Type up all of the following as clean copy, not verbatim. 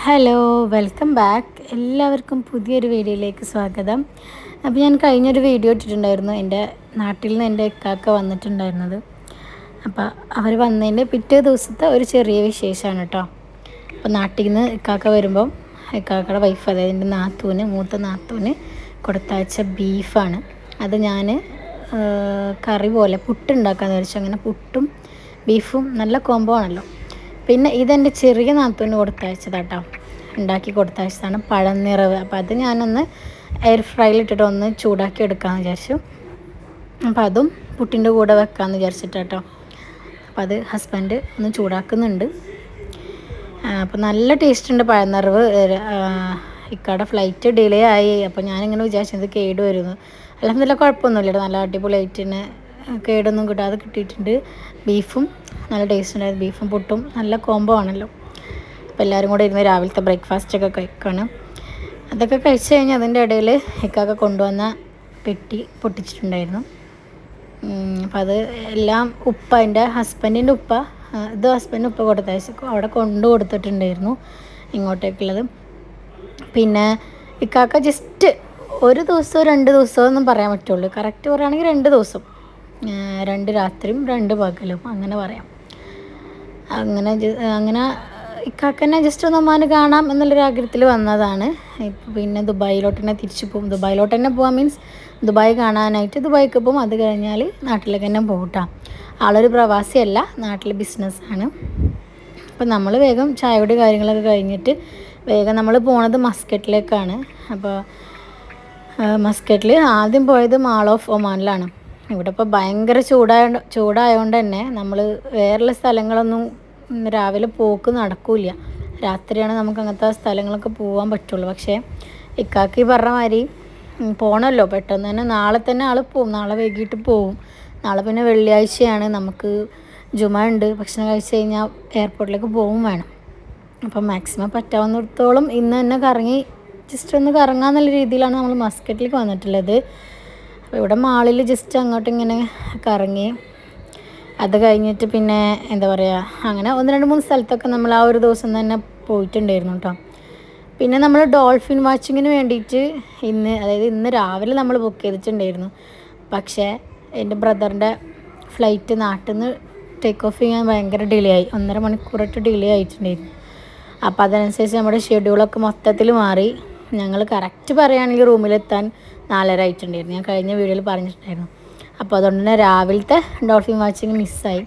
Hello, welcome back. എല്ലാവർക്കും പുതിയൊരു വീഡിയോയിലേക്ക് സ്വാഗതം. അപ്പോൾ ഞാൻ കഴിഞ്ഞൊരു വീഡിയോ ഇട്ടിട്ടുണ്ടായിരുന്നു, എൻ്റെ നാട്ടിൽ നിന്ന് എൻ്റെ ഇക്കാക്ക വന്നിട്ടുണ്ടായിരുന്നത്. അപ്പോൾ അവർ വന്നതിൻ്റെ പിറ്റേ ദിവസത്തെ ഒരു ചെറിയ വിശേഷമാണ് കേട്ടോ. അപ്പോൾ നാട്ടിൽ നിന്ന് ഇക്കാക്ക വരുമ്പം ഇക്കാക്കയുടെ വൈഫ്, അതായത് എൻ്റെ മൂത്ത നാത്തൂന് കൊടുത്തയച്ച ബീഫാണ്. അത് ഞാൻ കറി പോലെ പുട്ടുണ്ടാക്കാമെന്ന് വിചാരിച്ചു. അങ്ങനെ പുട്ടും ബീഫും നല്ല കോംബോ ആണല്ലോ. പിന്നെ ഇതെൻ്റെ ചെറിയ നാത്തൂന് കൊടുത്തയച്ചതാട്ടോ, ഉണ്ടാക്കി കൊടുത്തയച്ചതാണ് പഴനിറവ്. അപ്പോൾ അത് ഞാനൊന്ന് എയർ ഫ്രൈയിലിട്ടിട്ട് ഒന്ന് ചൂടാക്കി എടുക്കാമെന്ന് വിചാരിച്ചു. അപ്പോൾ അതും പുട്ടിൻ്റെ കൂടെ വെക്കാമെന്ന് വിചാരിച്ചിട്ടാട്ടോ. അപ്പോൾ അത് ഹസ്ബൻഡ് ഒന്ന് ചൂടാക്കുന്നുണ്ട്. അപ്പോൾ നല്ല ടേസ്റ്റ് ഉണ്ട് പഴനിറവ്. ഇക്കയുടെ ഫ്ലൈറ്റ് ഡിലേ ആയി. അപ്പോൾ ഞാനിങ്ങനെ വിചാരിച്ചത് കേട് വരുന്നു. അൽഹംദുലില്ലാ കുഴപ്പമൊന്നുമില്ല, നല്ല അടിപൊളിയായിട്ട് തന്നെ കേടൊന്നും കിട്ടാതെ കിട്ടിയിട്ടുണ്ട്. ബീഫും നല്ല ടേസ്റ്റ് ഉണ്ടായിരുന്നു. ബീഫും പുട്ടും നല്ല കോംബോ ആണല്ലോ. അപ്പോൾ എല്ലാവരും കൂടെ ഇരുന്ന് രാവിലത്തെ ബ്രേക്ക്ഫാസ്റ്റൊക്കെ കഴിക്കുകയാണ്. അതൊക്കെ കഴിച്ച് കഴിഞ്ഞ് അതിൻ്റെ ഇടയിൽ ഇക്കാക്ക കൊണ്ടുവന്ന പെട്ടി പൊട്ടിച്ചിട്ടുണ്ടായിരുന്നു. അപ്പോൾ അത് എല്ലാം എൻ്റെ ഹസ്ബൻഡിൻ്റെ ഇത് ഹസ്ബൻഡിൻ്റെ കൊടുത്തയച്ചു അവിടെ കൊടുത്തിട്ടുണ്ടായിരുന്നു ഇങ്ങോട്ടേക്കുള്ളത്. പിന്നെ ഇക്കാക്ക ജസ്റ്റ് ഒരു ദിവസമോ 2 ദിവസമോ ഒന്നും പറയാൻ പറ്റുള്ളൂ. കറക്റ്റ് പറയുകയാണെങ്കിൽ 2 ദിവസം, 2 രാത്രിയും 2 പകലും അങ്ങനെ പറയാം. അങ്ങനെ ഇക്കാക്കന്നെ ജസ്റ്റ് ഒന്ന് ഒമാന് കാണാം എന്നുള്ളൊരു ആഗ്രഹത്തിൽ വന്നതാണ്. പിന്നെ ദുബായിലോട്ട് തന്നെ തിരിച്ചു പോകും. ദുബായിലോട്ട് തന്നെ പോകാൻ മീൻസ് ദുബായ് കാണാനായിട്ട് ദുബായിക്ക് പോകും. അത് കഴിഞ്ഞാൽ നാട്ടിലേക്ക് തന്നെ പോകട്ടോ. ആളൊരു പ്രവാസിയല്ല, നാട്ടിൽ ബിസിനസ്സാണ്. അപ്പം നമ്മൾ വേഗം ചായയുടെ കാര്യങ്ങളൊക്കെ കഴിഞ്ഞിട്ട് വേഗം നമ്മൾ പോണത് മസ്കറ്റിലേക്കാണ്. അപ്പോൾ മസ്കറ്റിൽ ആദ്യം പോയത് മാൾ ഓഫ് ഒമാനിലാണ്. ഇവിടെ ഇപ്പോൾ ഭയങ്കര ചൂടായതുകൊണ്ട് തന്നെ നമ്മൾ വേറെയുള്ള സ്ഥലങ്ങളൊന്നും രാവിലെ പോക്ക് നടക്കില്ല. രാത്രിയാണ് നമുക്ക് അങ്ങനത്തെ സ്ഥലങ്ങളൊക്കെ പോകാൻ പറ്റുള്ളൂ. പക്ഷേ ഇക്കാക്കി പറഞ്ഞ മാതിരി പോകണമല്ലോ, പെട്ടെന്ന് തന്നെ നാളെ തന്നെ ആൾ പോവും. നാളെ വൈകിട്ട് പോവും. നാളെ പിന്നെ വെള്ളിയാഴ്ചയാണ്, നമുക്ക് ജുമ ഉണ്ട്. ഭക്ഷണം കഴിച്ച് കഴിഞ്ഞാൽ എയർപോർട്ടിലേക്ക് പോവും വേണം. അപ്പം മാക്സിമം പറ്റാവുന്നിടത്തോളം ഇന്ന് തന്നെ ജസ്റ്റ് ഒന്ന് കറങ്ങാമെന്നുള്ള രീതിയിലാണ് നമ്മൾ മസ്കറ്റിലേക്ക് വന്നിട്ടുള്ളത്. അപ്പോൾ ഇവിടെ മാളിൽ ജസ്റ്റ് അങ്ങോട്ട് ഇങ്ങനെ കറങ്ങി അത് കഴിഞ്ഞിട്ട് പിന്നെ എന്താ പറയുക, അങ്ങനെ 1-2-3 സ്ഥലത്തൊക്കെ നമ്മൾ ആ ഒരു ദിവസം തന്നെ പോയിട്ടുണ്ടായിരുന്നു കേട്ടോ. പിന്നെ നമ്മൾ ഡോൾഫിൻ വാച്ചിങ്ങിന് വേണ്ടിയിട്ട് ഇന്ന് രാവിലെ നമ്മൾ ബുക്ക് ചെയ്തിട്ടുണ്ടായിരുന്നു. പക്ഷേ എൻ്റെ ബ്രദറിൻ്റെ ഫ്ലൈറ്റ് നാട്ടിൽ നിന്ന് ടേക്ക് ഓഫ് ചെയ്യാൻ ഭയങ്കര ഡിലേ ആയി, 1.5 മണിക്കൂറായിട്ട് ഡിലേ ആയിട്ടുണ്ടായിരുന്നു. അപ്പോൾ അതനുസരിച്ച് നമ്മുടെ ഷെഡ്യൂളൊക്കെ മൊത്തത്തിൽ മാറി. ഞങ്ങൾ കറക്റ്റ് പറയുകയാണെങ്കിൽ റൂമിലെത്താൻ 4:30 ആയിട്ടുണ്ടായിരുന്നു. ഞാൻ കഴിഞ്ഞ വീഡിയോയിൽ പറഞ്ഞിട്ടുണ്ടായിരുന്നു. അപ്പോൾ അതുകൊണ്ട് തന്നെ രാവിലത്തെ ഡോൾഫിൻ വാച്ചിങ് മിസ്സായി.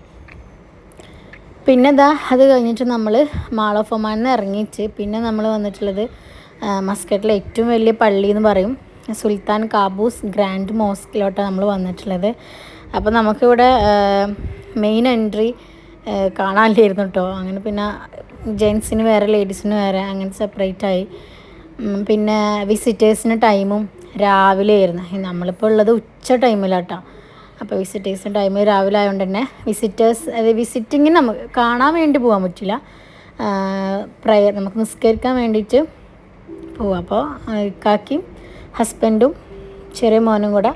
പിന്നെ അത് കഴിഞ്ഞിട്ട് നമ്മൾ മാൾ ഓഫ് ഒമാനിൽ നിന്ന് ഇറങ്ങിയിട്ട് പിന്നെ നമ്മൾ വന്നിട്ടുള്ളത് മസ്കറ്റിലെ ഏറ്റവും വലിയ പള്ളി എന്ന് പറയും, സുൽത്താൻ കാബൂസ് ഗ്രാൻഡ് മോസ്കിലോട്ടാണ് നമ്മൾ വന്നിട്ടുള്ളത്. അപ്പോൾ നമുക്കിവിടെ മെയിൻ എൻട്രി കാണാനില്ലായിരുന്നു കേട്ടോ. അങ്ങനെ പിന്നെ ജെൻസിന് വേറെ ലേഡീസിന് വേറെ അങ്ങനെ സെപ്പറേറ്റ് ആയി. പിന്നെ വിസിറ്റേഴ്സിന് ടൈമും രാവിലെ ആയിരുന്നു. നമ്മളിപ്പോൾ ഉള്ളത് ഉച്ച ടൈമിലാട്ടോ. അപ്പോൾ വിസിറ്റേഴ്സിന് ടൈം രാവിലെ ആയതുകൊണ്ട് തന്നെ വിസിറ്റിങ്ങിന് നമുക്ക് കാണാൻ വേണ്ടി പോകാൻ പറ്റില്ല, നമുക്ക് നിസ്കരിക്കാൻ വേണ്ടിയിട്ട് പോവാം. അപ്പോൾ ഇക്കാക്കിയും ഹസ്ബൻഡും ചെറിയ മോനും കൂടെ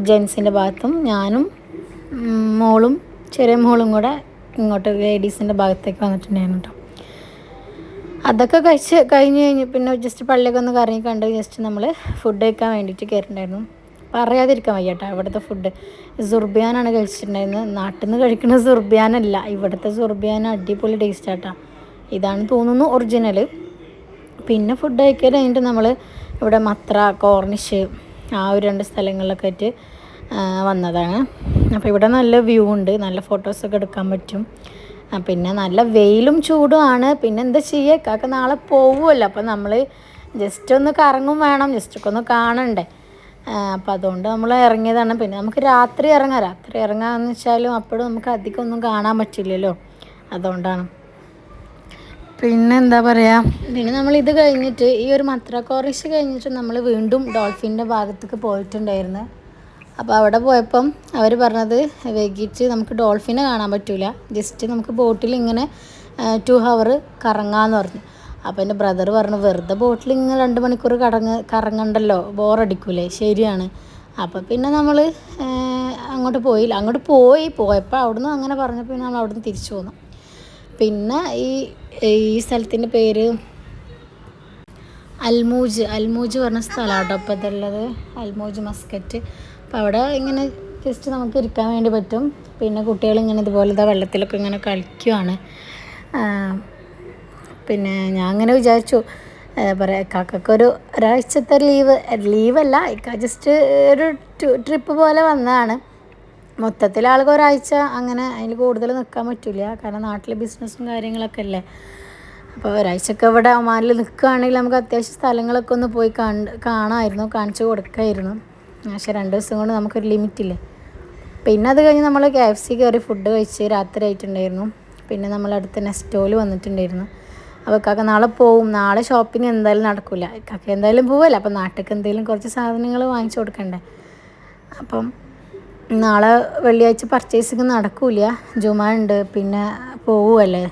ജെൻസിൻ്റെ ഭാഗത്തും ഞാനും മോളും ചെറിയ മോളും കൂടെ ഇങ്ങോട്ട് ലേഡീസിൻ്റെ ഭാഗത്തേക്ക് വന്നിട്ടുണ്ടായിരുന്നു കേട്ടോ. അതൊക്കെ കഴിഞ്ഞ് പിന്നെ ജസ്റ്റ് പള്ളിയൊക്കെ ഒന്ന് കറങ്ങി കണ്ട് ജസ്റ്റ് നമ്മൾ ഫുഡ് കഴിക്കാൻ വേണ്ടിയിട്ട് കയറിയിട്ടുണ്ടായിരുന്നു. പറയാതിരിക്കാൻ വയ്യ കേട്ടോ. ഇവിടുത്തെ ഫുഡ് സുർബിയാനാണ് കഴിച്ചിട്ടുണ്ടായിരുന്നത്. നാട്ടിൽ നിന്ന് കഴിക്കുന്ന സുർബിയാനല്ല, ഇവിടുത്തെ സുർബിയാൻ അടിപൊളി ടേസ്റ്റാട്ടോ. ഇതാണ് തോന്നുന്നു ഒറിജിനൽ. പിന്നെ ഫുഡ് കഴിക്കാൻ കഴിഞ്ഞിട്ട് നമ്മൾ ഇവിടെ മത്ര, കോർണിഷ് ആ ഒരു 2 സ്ഥലങ്ങളിലൊക്കെ ആയിട്ട് വന്നതാണ്. അപ്പോൾ ഇവിടെ നല്ല വ്യൂ ഉണ്ട്, നല്ല ഫോട്ടോസൊക്കെ എടുക്കാൻ പറ്റും. പിന്നെ നല്ല വെയിലും ചൂടുമാണ്. പിന്നെ എന്താ ചെയ്യുക, കാക്ക നാളെ പോവുമല്ലോ. അപ്പോൾ നമ്മൾ ജസ്റ്റ് ഒന്ന് കറങ്ങും വേണം, ജസ്റ്റൊക്കെ ഒന്ന് കാണണ്ടേ. അപ്പോൾ അതുകൊണ്ട് നമ്മൾ ഇറങ്ങിയതാണ്. പിന്നെ നമുക്ക് രാത്രി ഇറങ്ങാമെന്ന് വെച്ചാലും അപ്പോഴും നമുക്ക് അധികം ഒന്നും കാണാൻ പറ്റില്ലല്ലോ, അതുകൊണ്ടാണ്. പിന്നെ എന്താ പറയുക, പിന്നെ നമ്മളിത് കഴിഞ്ഞിട്ട് ഈ ഒരു മത്ര കോറിഷ് കഴിഞ്ഞിട്ട് നമ്മൾ വീണ്ടും ഡോൾഫിൻ്റെ ഭാഗത്തേക്ക് പോയിട്ടുണ്ടായിരുന്നു. അപ്പോൾ അവിടെ പോയപ്പം അവർ പറഞ്ഞത് വൈകിട്ട് നമുക്ക് ഡോൾഫിനെ കാണാൻ പറ്റില്ല, ജസ്റ്റ് നമുക്ക് ബോട്ടിൽ ഇങ്ങനെ 2 hour കറങ്ങാമെന്ന് പറഞ്ഞു. അപ്പോൾ എൻ്റെ ബ്രദർ പറഞ്ഞു, വെറുതെ ബോട്ടിൽ ഇങ്ങനെ 2 മണിക്കൂർ കറങ്ങണ്ടല്ലോ, ബോറടിക്കൂലേ. ശരിയാണ്. അപ്പോൾ പിന്നെ നമ്മൾ അങ്ങോട്ട് പോയപ്പോൾ അവിടുന്ന് അങ്ങനെ പറഞ്ഞപ്പോൾ നമ്മൾ അവിടുന്ന് തിരിച്ചു പോന്നു. പിന്നെ ഈ സ്ഥലത്തിൻ്റെ പേര് അൽമൂജ് പറഞ്ഞ സ്ഥലമാണ് കേട്ടോ അപ്പോൾ ഇതുള്ളത്, അൽമൂജ് മസ്കറ്റ്. അപ്പോൾ അവിടെ ഇങ്ങനെ ജസ്റ്റ് നമുക്ക് ഇരിക്കാൻ വേണ്ടി പറ്റും. പിന്നെ കുട്ടികൾ ഇങ്ങനെ ഇതുപോലത്തെ വെള്ളത്തിലൊക്കെ ഇങ്ങനെ കളിക്കുവാണ്. പിന്നെ ഞാൻ അങ്ങനെ വിചാരിച്ചു പറയാം കാക്കൊരു ഒരാഴ്ചത്തെ ലീവല്ല, ജസ്റ്റ് ഒരു ട്രിപ്പ് പോലെ വന്നതാണ്. മൊത്തത്തിൽ ആൾക്ക് ഒരാഴ്ച അങ്ങനെ അതിൽ കൂടുതൽ നിൽക്കാൻ പറ്റില്ല, കാരണം നാട്ടിലെ ബിസിനസ്സും കാര്യങ്ങളൊക്കെ അല്ലേ. അപ്പോൾ ഒരാഴ്ചയൊക്കെ ഇവിടെ ഒമാനിൽ നിൽക്കുകയാണെങ്കിൽ നമുക്ക് അത്യാവശ്യം സ്ഥലങ്ങളൊക്കെ ഒന്ന് പോയി കാണാമായിരുന്നു, കാണിച്ചു കൊടുക്കാമായിരുന്നു. പക്ഷേ 2 ദിവസം കൊണ്ട് നമുക്കൊരു ലിമിറ്റില്ലേ. പിന്നെ അത് കഴിഞ്ഞ് നമ്മൾ KFC കയറി ഫുഡ് കഴിച്ച് രാത്രി ആയിട്ടുണ്ടായിരുന്നു. പിന്നെ നമ്മൾ അടുത്ത നെസ്റ്റോയിൽ വന്നിട്ടുണ്ടായിരുന്നു. അപ്പോൾ കാക്ക നാളെ പോവും, നാളെ ഷോപ്പിംഗ് എന്തായാലും നടക്കില്ല, കാക്ക എന്തായാലും പോവല്ല. അപ്പോൾ നാട്ടിലേക്ക് എന്തെങ്കിലും കുറച്ച് സാധനങ്ങൾ വാങ്ങിച്ചു കൊടുക്കണ്ടേ. അപ്പം നാളെ വെള്ളിയാഴ്ച പർച്ചേസിങ് നടക്കില്ല, ജുമ ഉണ്ട്. പിന്നെ പോവുമല്ലേ,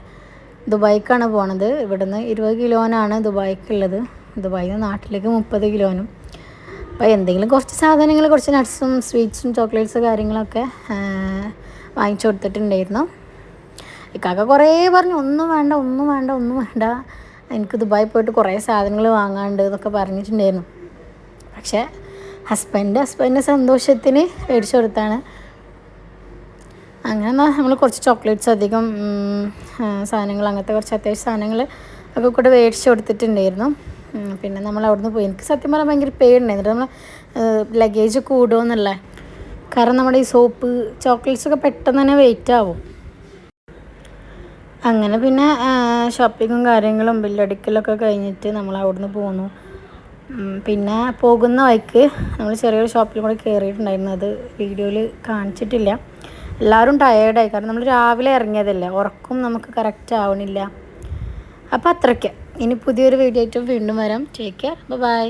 ദുബായിക്കാണ് പോണത്. ഇവിടുന്ന് 20 കിലോനാണ് ദുബായിക്കുള്ളത്, ദുബായിൽ നിന്ന് നാട്ടിലേക്ക് 30 കിലോനും. അപ്പോൾ എന്തെങ്കിലും കുറച്ച് സാധനങ്ങൾ, കുറച്ച് നട്ട്സും സ്വീറ്റ്സും ചോക്ലേറ്റ്സ് കാര്യങ്ങളൊക്കെ വാങ്ങിച്ചു കൊടുത്തിട്ടുണ്ടായിരുന്നു. ഇക്കാക്ക കുറേ പറഞ്ഞു ഒന്നും വേണ്ട, എനിക്ക് ദുബായി പോയിട്ട് കുറേ സാധനങ്ങൾ വാങ്ങാണ്ട് എന്നൊക്കെ പറഞ്ഞിട്ടുണ്ടായിരുന്നു. പക്ഷേ ഹസ്ബൻഡിൻ്റെ സന്തോഷത്തിന് മേടിച്ചു കൊടുത്താണ്. അങ്ങനെ നമ്മൾ കുറച്ച് ചോക്ലേറ്റ്സ് അധികം സാധനങ്ങൾ, അങ്ങനത്തെ കുറച്ച് അത്യാവശ്യം സാധനങ്ങൾ ഒക്കെ കൂടെ മേടിച്ച് കൊടുത്തിട്ടുണ്ടായിരുന്നു. പിന്നെ നമ്മൾ അവിടുന്ന് പോയി. എനിക്ക് സത്യം പറഞ്ഞാൽ ഭയങ്കര പേടിണ്ടായിരുന്നു നമ്മൾ ലഗേജ് കൂടുമോയെന്നുള്ള, കാരണം നമ്മുടെ ഈ സോപ്പ് ചോക്ലേറ്റ്സൊക്കെ പെട്ടെന്ന് തന്നെ വെയിറ്റ് ആവും. അങ്ങനെ പിന്നെ ഷോപ്പിങ്ങും കാര്യങ്ങളും ബില്ലടിക്കലൊക്കെ കഴിഞ്ഞിട്ട് നമ്മൾ അവിടുന്ന് പോന്നു. പിന്നെ പോകുന്ന വഴിക്ക് നമ്മൾ ചെറിയൊരു ഷോപ്പിൽ കൂടെ കയറിയിട്ടുണ്ടായിരുന്നു, അത് വീഡിയോയിൽ കാണിച്ചിട്ടില്ല. എല്ലാവരും ടയേർഡായി, കാരണം നമ്മൾ രാവിലെ ഇറങ്ങിയതല്ലേ, ഉറക്കം നമുക്ക് കറക്റ്റ് ആവണില്ല. അപ്പോൾ അത്രയ്ക്ക്. ഇനി പുതിയൊരു വീഡിയോ ആയിട്ട് വീണ്ടും വരാം. Take care, by.